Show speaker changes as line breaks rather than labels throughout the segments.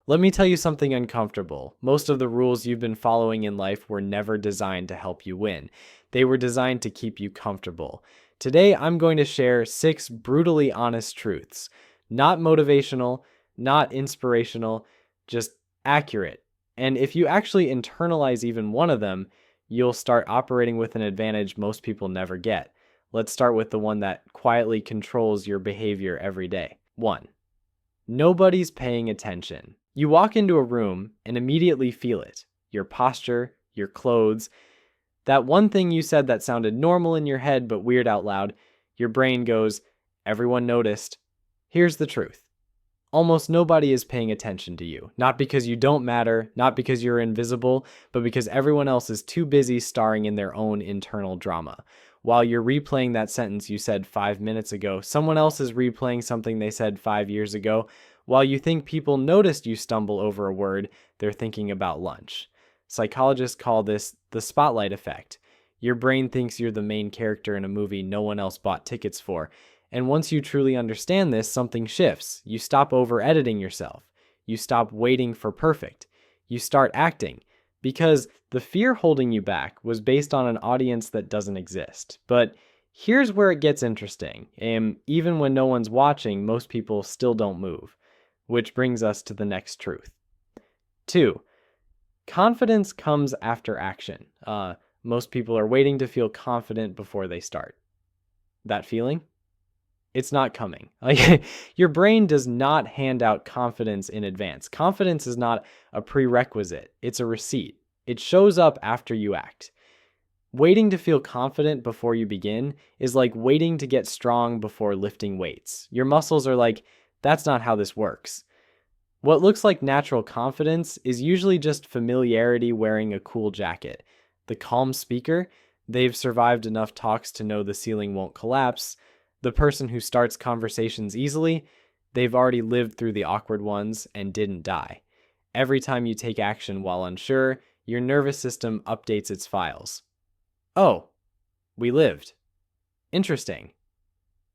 Let me tell you something uncomfortable. Most of the rules you've been following in life were never designed to help you win. They were designed to keep you comfortable. Today, I'm going to share 6 brutally honest truths. Not motivational, not inspirational, just accurate. And if you actually internalize even one of them, you'll start operating with an advantage most people never get. Let's start with the one that quietly controls your behavior every day. 1. Nobody's paying attention. You walk into a room and immediately feel it. Your posture, your clothes. That one thing you said that sounded normal in your head but weird out loud, your brain goes, everyone noticed. Here's the truth. Almost nobody is paying attention to you. Not because you don't matter, not because you're invisible, but because everyone else is too busy starring in their own internal drama. While you're replaying that sentence you said 5 minutes ago, someone else is replaying something they said 5 years ago. While you think people noticed you stumble over a word, they're thinking about lunch. Psychologists call this the spotlight effect. Your brain thinks you're the main character in a movie no one else bought tickets for. And once you truly understand this, something shifts. You stop over-editing yourself. You stop waiting for perfect. You start acting. Because the fear holding you back was based on an audience that doesn't exist. But here's where it gets interesting. Even when no one's watching, most people still don't move. Which brings us to the next truth. 2. Confidence comes after action. Most people are waiting to feel confident before they start. That feeling? It's not coming. Your brain does not hand out confidence in advance. Confidence is not a prerequisite. It's a receipt. It shows up after you act. Waiting to feel confident before you begin is like waiting to get strong before lifting weights. Your muscles are like, that's not how this works. What looks like natural confidence is usually just familiarity wearing a cool jacket. The calm speaker, they've survived enough talks to know the ceiling won't collapse. The person who starts conversations easily, they've already lived through the awkward ones and didn't die. Every time you take action while unsure, your nervous system updates its files. Oh, we lived. Interesting.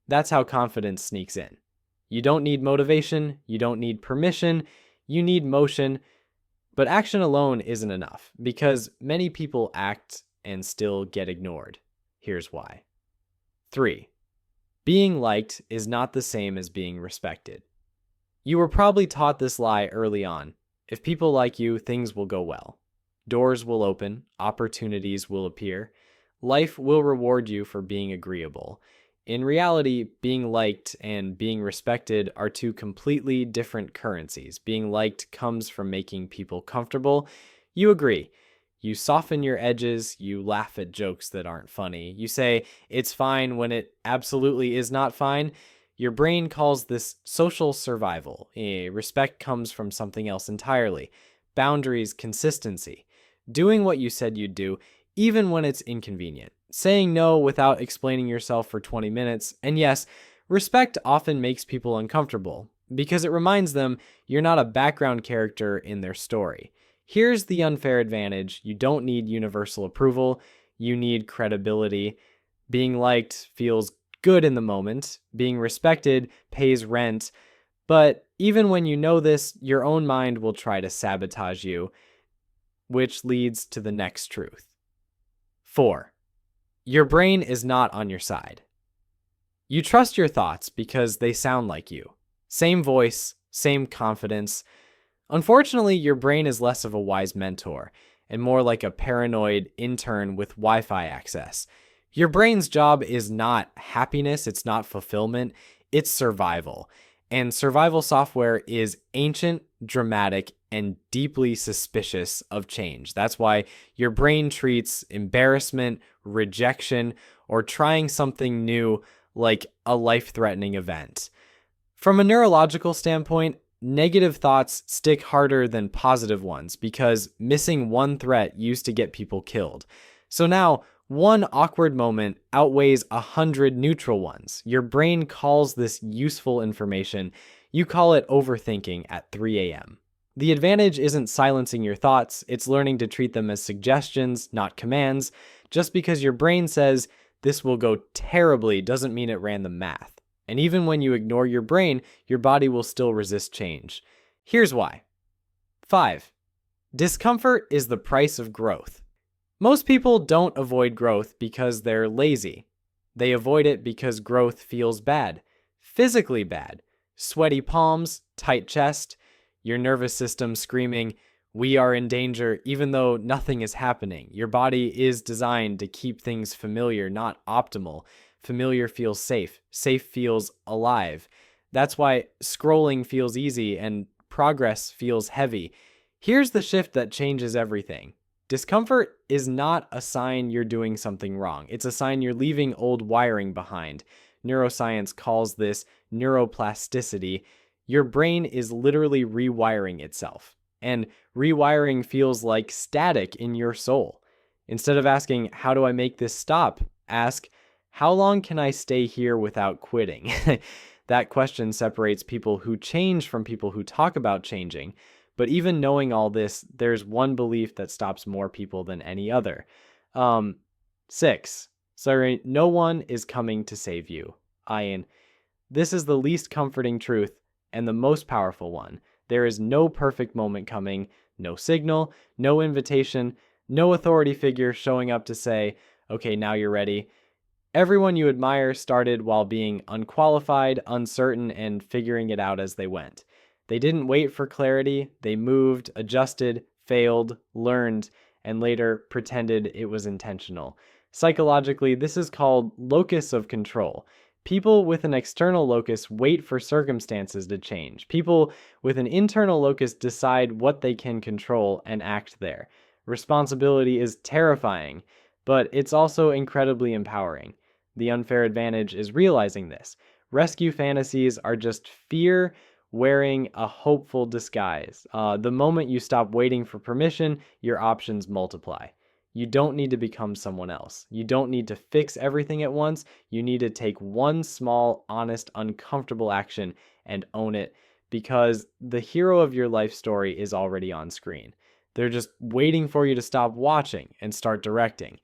That's how confidence sneaks in. You don't need motivation, you don't need permission, you need motion, but action alone isn't enough because many people act and still get ignored. Here's why. 3. Being liked is not the same as being respected. You were probably taught this lie early on. If people like you, things will go well. Doors will open, opportunities will appear. Life will reward you for being agreeable. In reality, being liked and being respected are two completely different currencies. Being liked comes from making people comfortable. You agree. You soften your edges, you laugh at jokes that aren't funny. You say, it's fine when it absolutely is not fine. Your brain calls this social survival. Respect comes from something else entirely. Boundaries, consistency. Doing what you said you'd do, even when it's inconvenient. Saying no without explaining yourself for 20 minutes. And yes, respect often makes people uncomfortable because it reminds them you're not a background character in their story. Here's the unfair advantage. You don't need universal approval. You need credibility. Being liked feels good in the moment. Being respected pays rent. But even when you know this, your own mind will try to sabotage you, which leads to the next truth. 4. Your brain is not on your side. You trust your thoughts because they sound like you. Same voice, same confidence. Unfortunately, your brain is less of a wise mentor and more like a paranoid intern with Wi-Fi access. Your brain's job is not happiness, it's not fulfillment, it's survival. And survival software is ancient, dramatic, and deeply suspicious of change. That's why your brain treats embarrassment, rejection, or trying something new like a life-threatening event. From a neurological standpoint, negative thoughts stick harder than positive ones because missing one threat used to get people killed. So now, one awkward moment outweighs 100 neutral ones. Your brain calls this useful information. You call it overthinking at 3 a.m. The advantage isn't silencing your thoughts, it's learning to treat them as suggestions, not commands. Just because your brain says, this will go terribly, doesn't mean it ran the math. And even when you ignore your brain, your body will still resist change. Here's why. 5. Discomfort is the price of growth. Most people don't avoid growth because they're lazy. They avoid it because growth feels bad, physically bad. Sweaty palms, tight chest, your nervous system screaming, "We are in danger," even though nothing is happening. Your body is designed to keep things familiar, not optimal. Familiar feels safe. Safe feels alive. That's why scrolling feels easy and progress feels heavy. Here's the shift that changes everything. Discomfort is not a sign you're doing something wrong. It's a sign you're leaving old wiring behind. Neuroscience calls this neuroplasticity. Your brain is literally rewiring itself. And rewiring feels like static in your soul. Instead of asking, "How do I make this stop?" ask, "How long can I stay here without quitting?" That question separates people who change from people who talk about changing. But even knowing all this, there's one belief that stops more people than any other. 6. Sorry, no one is coming to save you. Ian, this is the least comforting truth and the most powerful one. There is no perfect moment coming, no signal, no invitation, no authority figure showing up to say, "Okay, now you're ready." Everyone you admire started while being unqualified, uncertain, and figuring it out as they went. They didn't wait for clarity, they moved, adjusted, failed, learned, and later pretended it was intentional. Psychologically, this is called locus of control. People with an external locus wait for circumstances to change. People with an internal locus decide what they can control and act there. Responsibility is terrifying, but it's also incredibly empowering. The unfair advantage is realizing this. Rescue fantasies are just fear wearing a hopeful disguise. The moment you stop waiting for permission, your options multiply. You don't need to become someone else. You don't need to fix everything at once. You need to take one small, honest, uncomfortable action and own it, because the hero of your life story is already on screen. They're just waiting for you to stop watching and start directing.